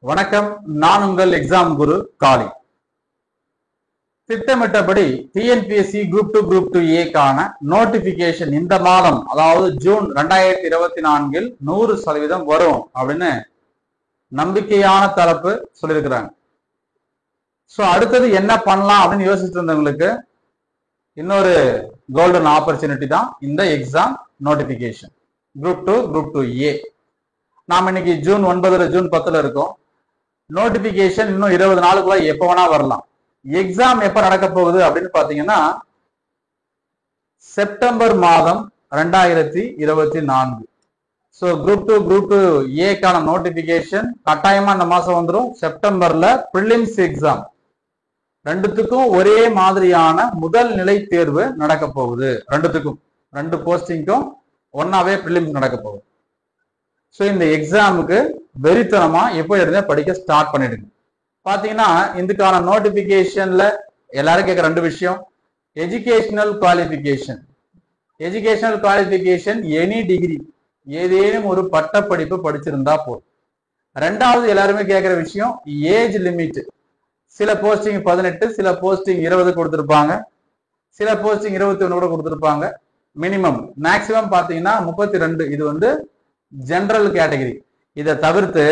வணக்கம். நான் உங்கள் எக்ஸாம் குரு காளி. திட்டமிட்டபடி TNPSC group 2 group 2A notification இந்த மாதம், அதாவது ஜூன் 2024 100% வரும் அப்படின்னு நம்பிக்கையான தரப்பு சொல்லியிருக்கிறாங்க. ஸோ அடுத்தது என்ன பண்ணலாம் அப்படின்னு யோசிச்சுட்டு இருந்தவங்களுக்கு இன்னொரு கோல்டன் ஆப்பர்ச்சுனிட்டி தான் இந்த exam notification group 2 group 2A. நாம் இன்னைக்கு ஜூன் 9 ஜூன் 10 இருக்கோம். நோட்டிபிகேஷன் இன்னும் 20 நாளுக்குள்ள எப்ப வேணா வரலாம். எக்ஸாம் எப்ப நடக்க போகுது அப்படின்னு பாத்தீங்கன்னா செப்டம்பர் மாதம் 2024. So group 2 group 2A notification கட்டாயமா இந்த மாசம் வந்துடும். செப்டம்பர்ல பிரிலிம்ஸ் எக்ஸாம் ரெண்டுத்துக்கும் ஒரே மாதிரியான முதல் நிலை தேர்வு நடக்க போகுது. ரெண்டு போஸ்டிங்க்கும் ஒன்னாவே பிரிலிம்ஸ் நடக்க போகுது. ஸோ இந்த எக்ஸாமுக்கு வெறித்தனமா எப்போ இருந்தே படிக்க ஸ்டார்ட் பண்ணிடுங்க. பாத்தீங்கன்னா இதுக்கான நோட்டிபிகேஷன்ல எல்லாரும் கேட்குற ரெண்டு விஷயம்: எஜுகேஷனல் குவாலிஃபிகேஷன் எனி டிகிரி, ஏதேனும் ஒரு பட்டப்படிப்பு படிச்சிருந்தா போதும். ரெண்டாவது எல்லாருமே கேட்குற விஷயம் ஏஜ் லிமிட். சில போஸ்டிங் 18, சில போஸ்டிங் 20 கொடுத்துருப்பாங்க, சில போஸ்டிங் 21 கூட கொடுத்துருப்பாங்க. மினிமம் மேக்சிமம் பாத்தீங்கன்னா 32. இது ஜெனரல் கேட்டகரி. இதை தவிர்த்து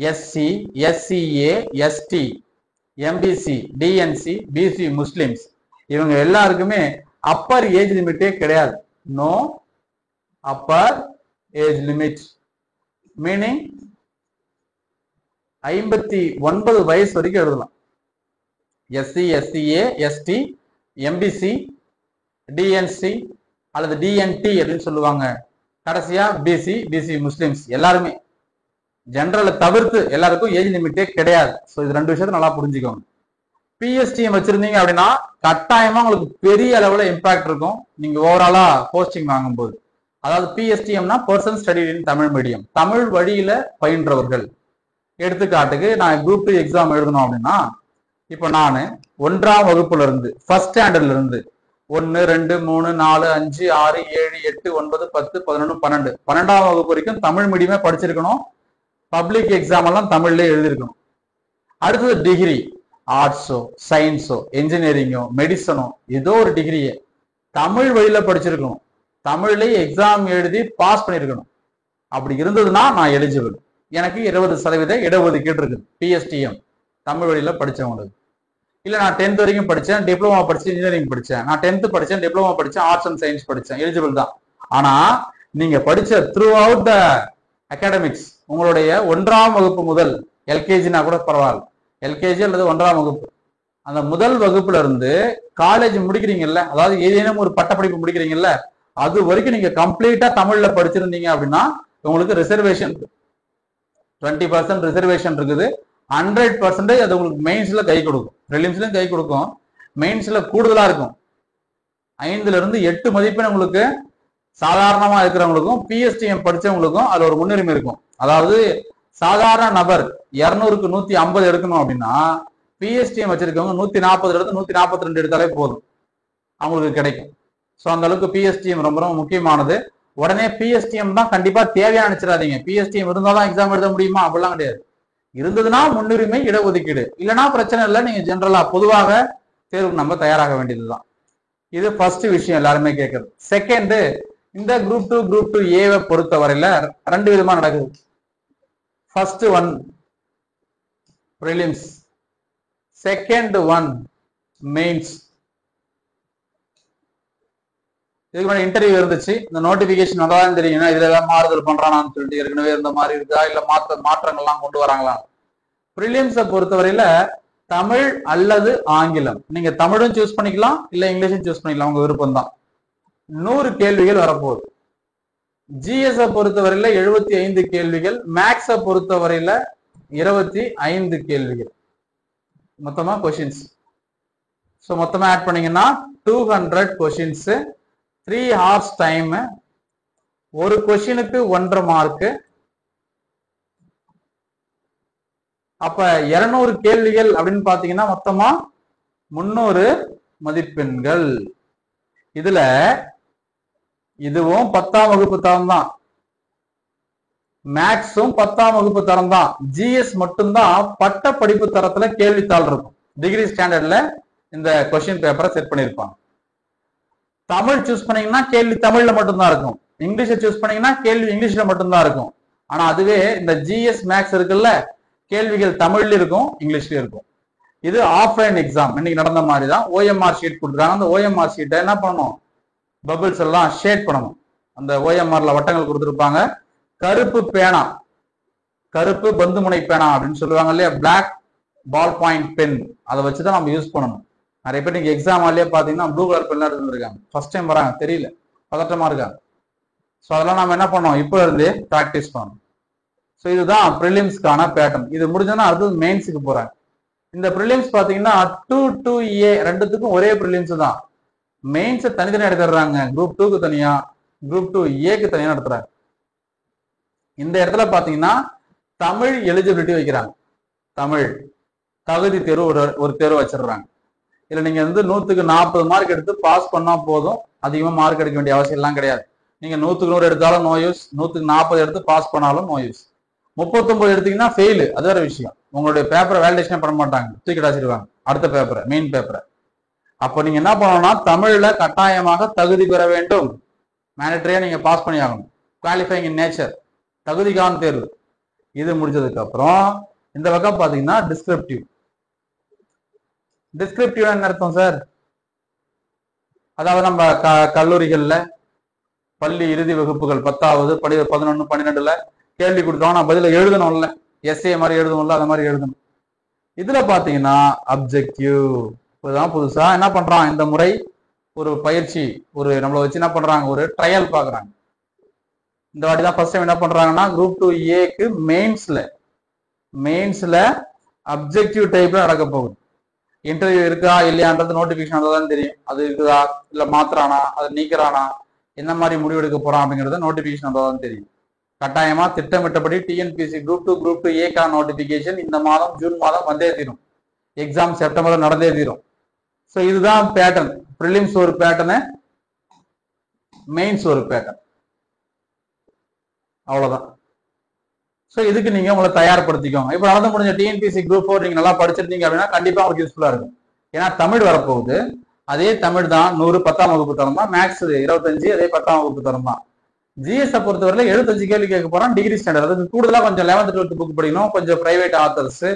SC, SCA, ST, MBC, DNC, BC, Muslims இவங்க எல்லாருக்குமே அப்பர் ஏஜ் லிமிட்டே கிடையாது. No upper age limit, meaning 59 வயசு வரைக்கும் எழுதலாம். SC, SCA, ST, MBC, DNC அல்லது டிஎன்டி அப்படின்னு சொல்லுவாங்க. கடைசியா பிசி, பிசி முஸ்லிம்ஸ் எல்லாருமே. ஜெனரலை தவிர்த்து எல்லாருக்கும் ஏஜ் லிமிட்டே கிடையாது. ஸோ இது ரெண்டு விஷயத்த நல்லா புரிஞ்சுக்கோங்க. பிஎஸ்டிஎம் வச்சிருந்தீங்க அப்படின்னா கட்டாயமா உங்களுக்கு பெரிய அளவுல இம்பாக்ட் இருக்கும் நீங்க ஓவராலா போஸ்டிங் வாங்கும்போது. அதாவது பிஎஸ்டிஎம்னா person study in Tamil medium, Tamil வழியில பயின்றவர்கள். எடுத்துக்காட்டுக்கு நான் குரூப் 2 எக்ஸாம் எழுதணும் அப்படின்னா, இப்போ நான் 1ஆம் வகுப்புல இருந்து ஃபர்ஸ்ட் ஸ்டாண்டர்ட்ல இருந்து 1, 2, 3, 4, 5, 6, 7, 8, 9, 10, 11, 12 12ஆம் வகுப்பு வரைக்கும் தமிழ் மீடியமே படிச்சிருக்கணும். பப்ளிக் எக்ஸாம் எல்லாம் தமிழ்ல எழுதியிருக்கணும். அடுத்தது டிகிரி, ஆர்ட்ஸோ, சயின்ஸோ, என்ஜினியரிங்கோ, மெடிசனோ, ஏதோ ஒரு டிகிரியை தமிழ் வழியில படிச்சிருக்கணும். தமிழ்லயே எக்ஸாம் எழுதி பாஸ் பண்ணிருக்கணும். அப்படி இருந்ததுன்னா நான் எலிஜிபிள். எனக்கு 20% இடஒதுக்கீடு இருக்குது பிஎஸ்டிஎம் தமிழ் வழியில படிச்சவங்களுக்கு. இல்ல நான் 10th வரைக்கும் படிச்சேன், டிப்ளமா படிச்சேன், இன்ஜினியரிங் படிச்சேன், நான் 10th படிச்சேன், டிப்ளமா படிச்சேன், ஆர்ட்ஸ் அண்ட் சயின்ஸ் படிச்சேன், எலிஜிபிள் தான். ஆனா நீங்க படிச்ச த்ரூ அவுட் த அகாடமிக்ஸ், உங்களுடைய 1ஆம் வகுப்பு முதல், எல்கேஜினா கூட பரவாயில்ல, எல்கேஜி அல்லது 1ஆம் வகுப்பு, அந்த முதல் வகுப்புல இருந்து காலேஜ் முடிக்கிறீங்கல்ல, அதாவது ஏதேனும் ஒரு பட்டப்படிப்பு முடிக்கிறீங்கல்ல, அது வரைக்கும் நீங்க கம்ப்ளீட்டா தமிழ்ல படிச்சிருந்தீங்க அப்படின்னா உங்களுக்கு ரிசர்வேஷன் 20% ரிசர்வேஷன் இருக்குது. 100% அது உங்களுக்கு மெயின்ஸ்ல கை கொடுக்கும், ப்ரிலிம்ஸ்லயும் கை கொடுக்கும், மெயின்ஸ்ல கூடுதலா இருக்கும். 5ல இருந்து 8 மதிப்பெண் உங்களுக்கு சாதாரணமா இருக்கிறவங்களுக்கும் பிஎஸ்டிஎம் படிச்சவங்களுக்கும் அது ஒரு முன்னுரிமை இருக்கும். அதாவது சாதாரண நபர் 200க்கு 150 எடுக்கணும் அப்படின்னா பிஎஸ்டிஎம் வச்சிருக்கவங்க 140 எடுத்து 142 எடுத்தாலே போதும், அவங்களுக்கு கிடைக்கும். ஸோ அந்த அளவுக்கு பிஎஸ்டிஎம் ரொம்ப ரொம்ப முக்கியமானது. உடனே பிஎஸ்டிஎம் தான் கண்டிப்பா தேவையான நினைச்சிடாதீங்க. பிஎஸ்டிஎம் இருந்தாதான் எக்ஸாம் எழுத முடியுமா அப்படிலாம் கிடையாது. இருந்ததுன்னா முன்னுரிமை இடஒதுக்கீடு, இல்லைன்னா பிரச்சனை இல்லை, நீங்க ஜெனரலா பொதுவாக தேர்வுக்கு நம்ம தயாராக வேண்டியதுதான். இது ஃபர்ஸ்ட் விஷயம் எல்லாருமே கேட்கறது. செகண்ட், இந்த குரூப் 2 குரூப் 2A பொறுத்தவரையில ரெண்டு விதமா நடக்குது. First one prelims, second one mains. இதுக்கு முன்னாடி இன்டர்வியூ இருந்துச்சு. இந்த நோட்டிபிகேஷன் வந்தாலும் தெரியும் இதுல ஏதாவது மாறுதல் பண்றானான்னு சொல்லிட்டு, ஏற்கனவே இருந்த மாதிரி இருக்கா இல்ல மாற்றங்கள்லாம் கொண்டு வராங்களா. பிரிலிம்ஸை பொறுத்தவரையில தமிழ் அல்லது ஆங்கிலம், நீங்க தமிழும் சூஸ் பண்ணிக்கலாம், இல்ல இங்கிலீஷும் சூஸ் பண்ணிக்கலாம், உங்க விருப்பம் தான். 100 கேள்விகள் வரப்போகுது. ஜிஎஸ் பொறுத்தவரையில 75 கேள்விகள், மேக்ஸை பொறுத்தவரையில 25 கேள்விகள், மொத்தமா கொஸ்டின்ஸ். ஸோ மொத்தமா ஆட் பண்ணீங்கன்னா 200 கொஸ்டின்ஸ், 3 hours டைம், ஒரு கொஸ்டினுக்கு 1.5 மார்க். அப்ப 200 கேள்விகள் அப்படின்னு பாத்தீங்கன்னா மொத்தமா 300 மதிப்பெண்கள். இதுல இதுவும் 10ஆம் வகுப்பு தரம் தான். மேக்ஸும் 10ஆம் வகுப்பு தரம் தான். ஜிஎஸ் மட்டும்தான் பட்ட படிப்பு தரத்துல கேள்வித்தாள் இருக்கும். டிகிரி ஸ்டாண்டர்ட்ல இந்த கொஸ்டின் பேப்பரை செட் பண்ணிருப்பாங்க. தமிழ் சூஸ் பண்ணீங்கன்னா கேள்வி தமிழ்ல மட்டும்தான் இருக்கும். இங்கிலீஷை சூஸ் பண்ணீங்கன்னா கேள்வி இங்கிலீஷ்ல மட்டும்தான் இருக்கும். ஆனா அதுவே இந்த ஜிஎஸ் மேக்ஸ் இருக்குல்ல, கேள்விகள் தமிழ்ல இருக்கும், இங்கிலீஷ்லயும் இருக்கும். இது ஆஃப்லைன் எக்ஸாம். இன்னைக்கு நடந்த மாதிரி தான். ஓஎம்ஆர் ஷீட் கொடுத்துருக்காங்க. அந்த ஓஎம்ஆர் ஷீட்டை என்ன பண்ணணும், பபிள்ஸ் எல்லாம் ஷேட் பண்ணணும். அந்த ஓஎம்ஆர்ல வட்டங்கள் கொடுத்துருப்பாங்க. கருப்பு பேனா, கருப்பு பந்துமுனை பேனா அப்படின்னு சொல்லுவாங்க இல்லையா, பிளாக் பால் பாயிண்ட் பென், அதை வச்சுதான் நம்ம யூஸ் பண்ணணும். நிறைய பேர் நீங்க எக்ஸாம் ஆலேயே பாத்தீங்கன்னா ப்ளூ கலர் பென் இருந்திருக்காங்க. ஃபர்ஸ்ட் டைம் வராங்க, தெரியல, பதட்டமா இருக்காங்க. ஸோ அதெல்லாம் நம்ம என்ன பண்ணோம், இப்போ இருந்தே ப்ராக்டிஸ் பண்ணணும். ஸோ இதுதான் ப்ரிலிம்ஸ்க்கான பேட்டர்ன். இது முடிஞ்சோன்னா அடுத்தது மெயின்ஸுக்கு போறாங்க. இந்த ப்ரிலிம்ஸ் பாத்தீங்கன்னா 2A ரெண்டுத்துக்கும் ஒரே ப்ரிலிம்ஸ் தான். மெயின்ஸை தனித்தனியா எடுத்துடுறாங்க. குரூப் 2க்கு தனியா, குரூப் 2Aக்கு தனியா நடத்துறாங்க. இந்த இடத்துல பாத்தீங்கன்னா தமிழ் எலிஜிபிலிட்டி வைக்கிறாங்க. தமிழ் தகுதி தேர்வு ஒரு தேர்வு வச்சிடுறாங்க. இல்ல நீங்க வந்து 100க்கு 40 மார்க் எடுத்து பாஸ் பண்ணா போதும், அதிகமா மார்க் எடுக்க வேண்டிய அவசியம் எல்லாம் கிடையாது. நீங்க 100க்கு 100 எடுத்தாலும் நோ யூஸ், 100க்கு 40 எடுத்து பாஸ் பண்ணாலும் நோ யூஸ். 39 எடுத்தீங்கன்னா ஃபெயிலு, அது வேற விஷயம். உங்களுடைய பேப்பரை வேலிடேஷனே பண்ண மாட்டாங்க, தூக்கிட்டு வச்சிருவாங்க அடுத்த பேப்பரை, மெயின் பேப்பரை. அப்போ நீங்க என்ன பண்ணணும்னா தமிழ்ல கட்டாயமாக தகுதி பெற வேண்டும். மேனிட்டரியா நீங்க பாஸ் பண்ணி ஆகணும். குவாலிஃபைங் இன் நேச்சர், தகுதிக்கான தேர்வு. இது முடிஞ்சதுக்கு அப்புறம் இந்த பக்கம் பாத்தீங்கன்னா டிஸ்கிரிப்டிவ். டிஸ்கிரிப்டிவ் என்ன அர்த்தம் சார்? அதாவது நம்ம கல்லூரிகள்ல பள்ளி இறுதி வகுப்புகள் 10வது 11 12ல கேள்வி கொடுத்தோம், நான் பதில எழுதணும்ல, எஸ்ஏ மாதிரி எழுதணும்ல, அந்த மாதிரி எழுதணும். இதுல பாத்தீங்கன்னா அப்ஜெக்டிவ். இதுதான் புதுசா என்ன பண்றான் இந்த முறை, ஒரு பயிற்சி, ஒரு நம்மளை வச்சு என்ன பண்றாங்க, ஒரு ட்ரையல் பாக்குறாங்க. இந்த வாட்டி தான் ஃபர்ஸ்ட் டைம் என்ன பண்றாங்கன்னா குரூப் 2Aக்கு மெயின்ஸ்ல அப்ஜெக்டிவ் டைப்ல நடக்க போகுது. இன்டர்வியூ இருக்கா இல்லையான்றது நோட்டிபிகேஷன் வந்தாதான் தெரியும். அது இருக்குதா இல்ல மாத்திரானா, அது நீக்கிறானா, என்ன மாதிரி முடிவு எடுக்க போறான் அப்படிங்கறத நோட்டிபிகேஷன் வந்தாதான் தெரியும். கட்டாயமா திட்டமிட்டபடி டிஎன்பிஎஸ்சி குரூப் 2Aக்கான நோட்டிபிகேஷன் இந்த மாதம் ஜூன் மாதம் வந்தே தீரும். எக்ஸாம் செப்டம்பர்ல நடந்தே தீரும். ஸோ இதுதான் பேட்டர்ன். ப்ரிலிம்ஸ் ஒரு பேட்டர்னு, மெயின்ஸ் ஒரு பேட்டர்ன், அவ்வளவுதான். ஸோ இதுக்கு நீங்க உங்களை தயார்படுத்திக்கோங்க. இப்போ நடந்து முடிஞ்ச டிஎன்பிஎஸ்சி குரூப் 4 நீங்க நல்லா படிச்சிருந்தீங்க அப்படின்னா கண்டிப்பா உங்களுக்கு யூஸ்ஃபுல்லா இருக்கும். ஏன்னா தமிழ் வரப்போகுது, அதே தமிழ் தான் 100 10ஆம் வகுப்பு தரம் தான். மேக்ஸ் 25 அதே 10ஆம் வகுப்பு தரம் தான். ஜிஎஸ் பொறுத்தவரையில 75 கேள்வி கேட்க போறோம் டிகிரி ஸ்டாண்டர்ட். அதுக்கு கூடுதலா கொஞ்சம் 11th 12th புக் படிக்கணும், கொஞ்சம் பிரைவேட் ஆத்தர்ஸ்,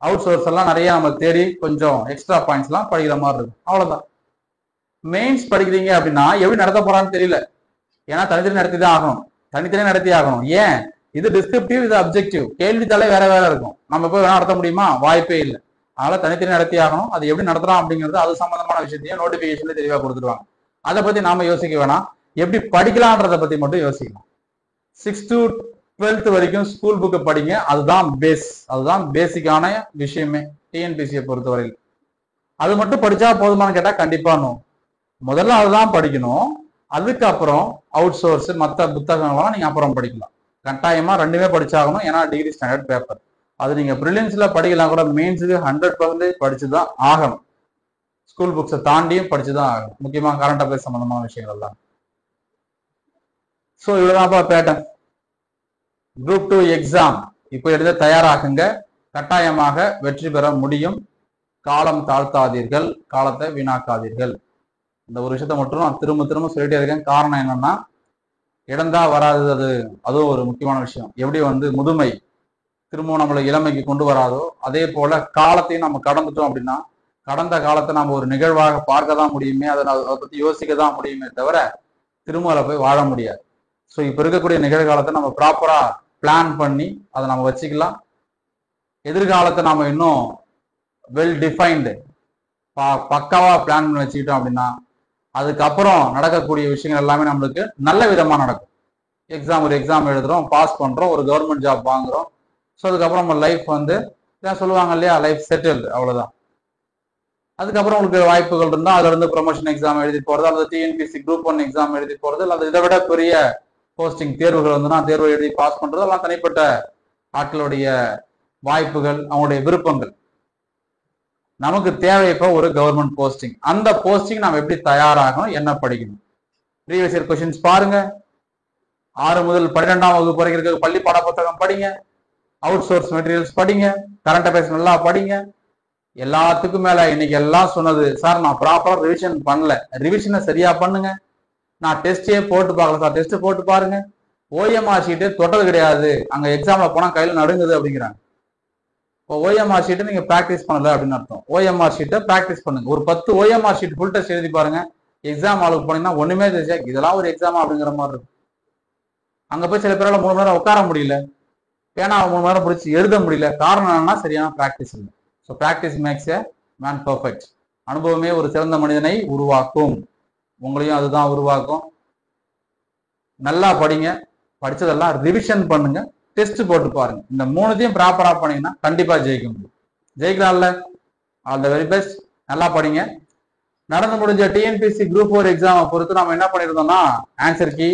அவுட் சோர்ஸ் எல்லாம் நிறைய நம்ம தேடி கொஞ்சம் எக்ஸ்ட்ரா பாயிண்ட்ஸ் எல்லாம் படிக்கிற மாதிரி இருக்கும். அவ்வளவுதான். மெயின்ஸ் படிக்கிறீங்க அப்படின்னா எப்படி நடத்த போறான்னு தெரியல. ஏன்னா தனித்தனி நடத்தி தான் ஆகணும், தனித்தனியா நடத்தி ஆகணும். ஏன், இது டிஸ்கிரிப்டிவ், இது அப்ஜெக்டிவ். கேள்வித்தாலே வேற வேற இருக்கும். நம்ம போய் வேணா நடத்த முடியுமா, வாய்ப்பே இல்லை. அதனால தனித்தனி நடத்தி ஆகணும். அது எப்படி நடத்துறோம் அப்படிங்கிறது அது சம்பந்தமான விஷயத்தையும் நோட்டிபிகேஷன்ல தெளிவா கொடுத்துருவாங்க. அதை பத்தி நாம யோசிக்க வேணாம், எப்படி படிக்கலான்றதை பத்தி மட்டும் யோசிக்கலாம். 6th to 12th வரைக்கும் ஸ்கூல் புக்கை படிங்க. அதுதான் பேஸ், அதுதான் பேசிக்கான விஷயமே டிஎன்பிஎஸ்சியை பொறுத்தவரையில். அது மட்டும் படிச்சா போதுமானு கேட்டா கண்டிப்பா நோ. முதல்ல அதுதான் படிக்கணும். அதுக்கப்புறம் அவுட் சோர்ஸ் மற்ற புத்தகங்கள்லாம் நீங்க அப்புறம் படிக்கலாம். கட்டாயமா ரெண்டுமே படிச்சாகணும். ஏன்னா டிகிரி ஸ்டாண்டர்ட் பேப்பர். அது நீங்க ப்ரிலிம்ஸ்ல படிக்கலாம் கூட, மெயின்ஸுக்கு 100% படிச்சுதான் ஆகணும். ஸ்கூல் புக்ஸை தாண்டியும் படிச்சுதான் ஆகணும். முக்கியமா கரண்ட் அஃபேர்ஸ் சம்பந்தமான விஷயங்கள் தான். ஸோ இவ்வளவுதான்ப்பா பேட்டர்ன். குரூப் 2 எக்ஸாம் இப்போ எழுத தயாராகுங்க. கட்டாயமாக வெற்றி பெற முடியும். காலம் தாழ்த்தாதீர்கள், காலத்தை வீணாக்காதீர்கள். இந்த ஒரு விஷயத்த மட்டும் நான் திரும்ப திரும்ப சொல்லிட்டே இருக்கேன். காரணம் என்னன்னா, இடந்தா வராது, அதுவும் ஒரு முக்கியமான விஷயம். எப்படி வந்து முதுமை திரும்பவும் நம்மளை இளமைக்கு கொண்டு வராதோ, அதே போல காலத்தையும் நம்ம கடந்துட்டோம் அப்படின்னா, கடந்த காலத்தை நம்ம ஒரு நிகழ்வாக பார்க்க தான் முடியுமே, அதை பத்தி யோசிக்க தான் முடியுமே தவிர திரும்ப அதை போய் வாழ முடியாது. ஸோ இப்போ இருக்கக்கூடிய நிகழ்காலத்தை நம்ம ப்ராப்பரா பிளான் பண்ணி அதை நம்ம வச்சுக்கலாம். எதிர்காலத்தை நாம இன்னும் வெல் டிஃபைன்டு பக்காவா பிளான் பண்ணி வச்சுக்கிட்டோம் அப்படின்னா அதுக்கப்புறம் நடக்கக்கூடிய விஷயங்கள் எல்லாமே நம்மளுக்கு நல்ல விதமா நடக்கும். ஒரு எக்ஸாம் எழுதுறோம், பாஸ் பண்றோம், ஒரு கவர்மெண்ட் ஜாப் வாங்குறோம். ஸோ அதுக்கப்புறம் நம்ம லைஃப் வந்து சொல்லுவாங்க இல்லையா, லைஃப் செட்டில்டு, அவ்வளவுதான். அதுக்கப்புறம் உங்களுக்கு வாய்ப்புகள் இருந்தால் அதுல இருந்து ப்ரொமோஷன் எக்ஸாம் எழுதி போறது, அல்லது டிஎன்பிஎஸ்சி குரூப் 1 எக்ஸாம் எழுதி போறது, அல்லது இதை விட பெரிய போஸ்டிங் தேர்வுகள் வந்துன்னா தேர்வு எழுதி பாஸ் பண்றது, எல்லாம் தனிப்பட்ட ஆட்களுடைய வாய்ப்புகள், அவங்களுடைய விருப்பங்கள். நமக்கு தேவை இப்போ ஒரு கவர்மெண்ட் போஸ்டிங். அந்த போஸ்டிங் நம்ம எப்படி தயாராகணும், என்ன படிக்கணும், ப்ரீவியஸ் இயர் கொஸ்டின்ஸ் பாருங்க. 6 முதல் 12ஆம் வகுப்பு வரைக்கும் இருக்க பள்ளி பாட புத்தகம் படிங்க, அவுட் சோர்ஸ் மெட்டீரியல்ஸ் படிங்க, கரண்ட் அஃபேர்ஸ் நல்லா படிங்க. எல்லாத்துக்கும் மேல இன்னைக்கு எல்லாம் சொன்னது சார் நான் ப்ராப்பரா ரிவிஷன் பண்ணல, ரிவிஷனை சரியா பண்ணுங்க. நான் டெஸ்டே போட்டு பார்க்கல சார், டெஸ்ட் போட்டு பாருங்க. ஓஎம்ஆர் ஷீட்டு தொட்டது கிடையாது, அங்க எக்ஸாம்ல போனா கையில நடுங்குது அப்படிங்கிறாங்க. இப்போ ஓஎம்ஆர் ஷீட்டை நீங்க பிராக்டிஸ் பண்ணல அப்படின்னு அர்த்தம். ஓஎம்ஆர் ஷீட்டை பிராக்டிஸ் பண்ணுங்க. ஒரு 10 ஓஎம்ஆர் ஷீட் ஃபுல் டெஸ்ட் எழுதி பாருங்க. எக்ஸாம் ஆளுக்கு போனீங்கன்னா ஒண்ணுமே தெரிஞ்சா இதெல்லாம் ஒரு எக்ஸாமா அப்படிங்கிற மாதிரி இருக்கும். அங்க போய் சில பேரால 3 மணி நேரம் உட்கார முடியல, ஏன்னா 3 மணி நேரம் பிடிச்சி எழுத முடியல. காரணம் என்னன்னா சரியான பிராக்டிஸ் இல்லை. So practice makes a man perfect. அனுபவமே ஒரு சிறந்த மனிதனை உருவாக்கும். உங்களையும் அதுதான் உருவாக்கும். நல்லா படிங்க, படிச்சதெல்லாம் ரிவிஷன் பண்ணுங்க, டெஸ்ட் போட்டு பாருங்க. இந்த 3த்தையும் ப்ராப்பரா பண்ணீங்கன்னா கண்டிப்பா ஜெயிக்க முடியும். ஜெயிக்கலாம்ல? All the very best. நல்லா படிங்க. நடந்து முடிஞ்ச டிஎன்பிஎஸ்சி குரூப் 4 எக்ஸாமை பொறுத்து நம்ம என்ன பண்ணிருந்தோம்னா, ஆன்சர் கீ,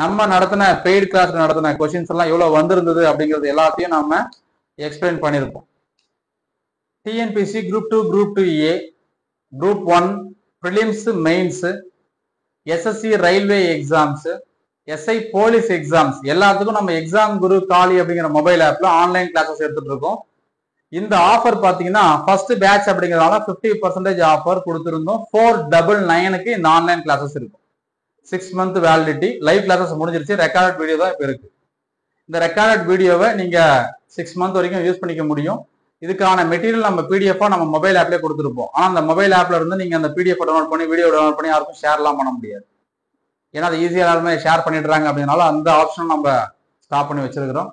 நம்ம நடத்தின பெய்டு கிளாஸ் நடத்தின கொஸ்டின்ஸ் எல்லாம் எவ்வளவு வந்திருந்தது அப்படிங்கிறது எல்லாத்தையும் நம்ம எக்ஸ்பிளைன் பண்ணியிருப்போம். TNPSC group 2, group 2A, group 1, prelims, mains, SSC railway exams, SI police exams எல்லாத்துக்கும் நம்ம எக்ஸாம் குரு காலி அப்படிங்கிற மொபைல் ஆப்ல ஆன்லைன் கிளாஸஸ் எடுத்துட்டு இருக்கோம். இந்த ஆஃபர் பாத்தீங்கன்னா ஃபர்ஸ்ட் பேட்ச் அப்படிங்கிறதால 50% ஆஃபர் கொடுத்திருந்தோம். 499க்கு இந்த ஆன்லைன் கிளாஸஸ் இருக்கும். 6 மந்த் வேலிடிட்டி. லைவ் கிளாஸஸ் முடிஞ்சிருச்சு, ரெக்கார்ட் வீடியோ தான் இப்ப இருக்கு. இந்த ரெக்கார்ட் வீடியோவை நீங்க 6 மந்த் வரைக்கும் யூஸ் பண்ணிக்க முடியும். இதுக்கான மெட்டீரியல் நம்ம பிடிஎஃபா நம்ம மொபைல் ஆப்லேயே கொடுத்துருப்போம். ஆனா அந்த மொபைல் ஆப்ல இருந்து நீங்க அந்த பிடிஎஃப் டவுன்லோட் பண்ணி வீடியோ டவுன்லோட் பண்ணி யாருக்கும் ஷேர்லாம் பண்ண முடியாது. ஏன்னா அது ஈஸியா எல்லாருமே ஷேர் பண்ணிடுறாங்க அப்படின்னால அந்த ஆப்ஷன் நம்ம ஸ்டாப் பண்ணி வச்சிருக்கிறோம்.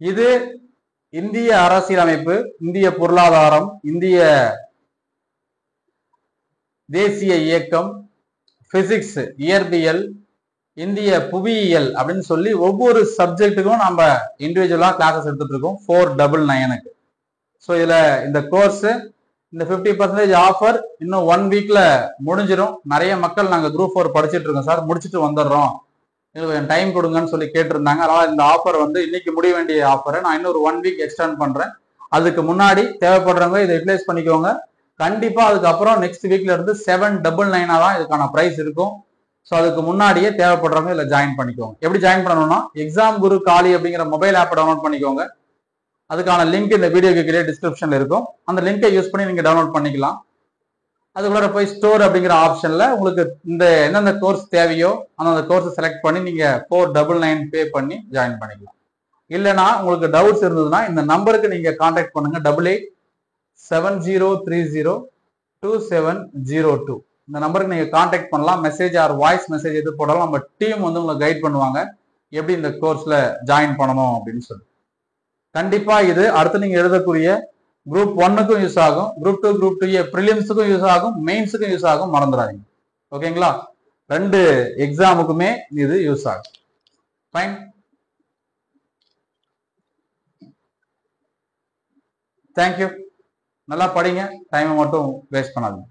இது இந்திய அரசியலமைப்பு, இந்திய பொருளாதாரம், இந்திய தேசிய இயக்கம், பிசிக்ஸ், இயற்பியல், இந்திய புவியியல் அப்படின்னு சொல்லி ஒவ்வொரு சப்ஜெக்ட்டுக்கும் நம்ம இண்டிவிஜுவலா கிளாஸஸ் எடுத்துட்டு இருக்கோம் 499க்கு. ஸோ இதுல இந்த கோர்ஸ் இந்த 50% ஆஃபர் இன்னும் 1 வீக்ல முடிஞ்சிடும். நிறைய மக்கள் நாங்கள் குரூப் 4 படிச்சுட்டு இருக்கோம் சார், முடிச்சுட்டு வந்துடுறோம், எங்களுக்கு டைம் கொடுங்கன்னு சொல்லி கேட்டிருந்தாங்க. அதனால இந்த ஆஃபர் வந்து இன்னைக்கு முடிய வேண்டிய ஆஃபரை நான் இன்னொரு 1 வீக் எக்ஸ்டெண்ட் பண்றேன். அதுக்கு முன்னாடி தேவைப்படுறவங்க இதை யூட்டிலைஸ் பண்ணிக்கோங்க. கண்டிப்பா அதுக்கப்புறம் நெக்ஸ்ட் வீக்ல இருந்து 799 தான் இதுக்கான பிரைஸ் இருக்கும். ஸோ அதுக்கு முன்னாடியே தேவைப்படுறவங்க இதில் ஜாயின் பண்ணிக்கோங்க. எப்படி ஜாயின் பண்ணணும்னா, எக்ஸாம் குரு காலி அப்படிங்கிற மொபைல் ஆப்பை டவுன்லோட் பண்ணிக்கோங்க. அதுக்கான லிங்க் இந்த வீடியோக்கு கீழே டிஸ்கிரிப்ஷன்ல இருக்கும். அந்த லிங்கை யூஸ் பண்ணி நீங்க டவுன்லோட் பண்ணிக்கலாம். அதுக்குள்ள போய் ஸ்டோர் அப்படிங்கிற ஆப்ஷன்ல உங்களுக்கு இந்த எந்தெந்த கோர்ஸ் தேவையோ அந்த கோர்ஸ் செலக்ட் பண்ணி நீங்க 499 பே பண்ணி ஜாயின் பண்ணிக்கலாம். இல்லைன்னா உங்களுக்கு டவுட்ஸ் இருந்ததுன்னா இந்த நம்பருக்கு நீங்க கான்டாக்ட் பண்ணுங்க. 8870302702. இந்த நம்பருக்கு நீங்க கான்டாக்ட் பண்ணலாம். மெசேஜ் ஆர் வாய்ஸ் மெசேஜ் எது போடாலும் நம்ம டீம் வந்து உங்களை கைட் பண்ணுவாங்க எப்படி இந்த கோர்ஸ்ல ஜாயின் பண்ணணும் அப்படின்னு சொல்லி. கண்டிப்பா இது அடுத்து நீங்க எழுதக்கூடிய குரூப் 1க்கும் யூஸ் ஆகும், குரூப் 2, குரூப் 2A ப்ரிலிம்ஸுக்கும் யூஸ் ஆகும், மெயின்ஸுக்கும் யூஸ் ஆகும். மறந்துடாதீங்க. ஓகேங்களா? 2 எக்ஸாமுக்குமே இது யூஸ் ஆகும். ஃபைன். தேங்க்யூ. நல்லா படிங்க, டைமை மட்டும் வேஸ்ட் பண்ணாதீங்க.